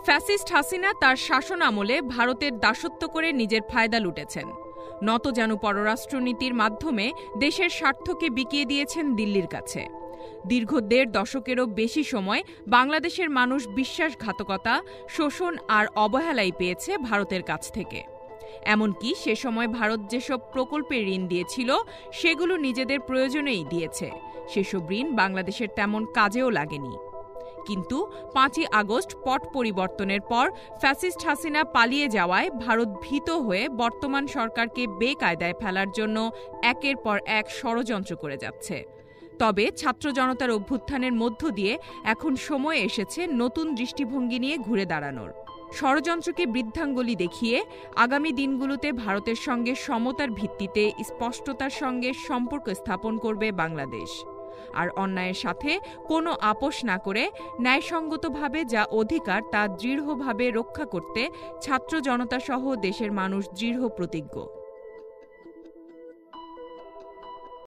Fascist Hasina তার শাসন আমলে ভারতের দাসত্ব করে নিজের ফায়দা লুটেছেন। নতজানু পররাষ্ট্রনীতির মাধ্যমে দেশের স্বার্থকে বিকিয়ে দিয়েছেন দিল্লির কাছে। দীর্ঘ ১.৫ দশকেরও বেশি সময় বাংলাদেশের মানুষ বিশ্বাসঘাতকতা, শোষণ আর অবহেলাই পেয়েছে ভারতের কাছ থেকে। এমনকি সে সময় ভারত যেসব প্রকল্পে ঋণ দিয়েছিল সেগুলো নিজেদের প্রয়োজনেই দিয়েছে। সেসব ঋণ বাংলাদেশের তেমন কাজেও লাগেনি। কিন্তু ৫ই আগস্ট পট পরিবর্তনের পর ফ্যাসিস্ট হাসিনা পালিয়ে যাওয়ায় ভারত ভীত হয়ে বর্তমান সরকারকে বেকায়দায় ফেলার জন্য একের পর এক ষড়যন্ত্র করে যাচ্ছে। তবে ছাত্র জনতার অভ্যুত্থানের মধ্য দিয়ে এখন সময় এসেছে নতুন দৃষ্টিভঙ্গি নিয়ে ঘুরে দাঁড়ানোর। ষড়যন্ত্রকে বৃদ্ধাঙ্গুলি দেখিয়ে আগামী দিনগুলোতে ভারতের সঙ্গে সমতার ভিত্তিতে স্পষ্টতার সঙ্গে সম্পর্ক স্থাপন করবে বাংলাদেশ। আর অন্যায়ের সাথে কোনো আপোষ না করে ন্যায়সঙ্গতভাবে যা অধিকার তা দৃঢ়ভাবে রক্ষা করতে ছাত্র জনতাসহ দেশের মানুষ দৃঢ় প্রতিজ্ঞ।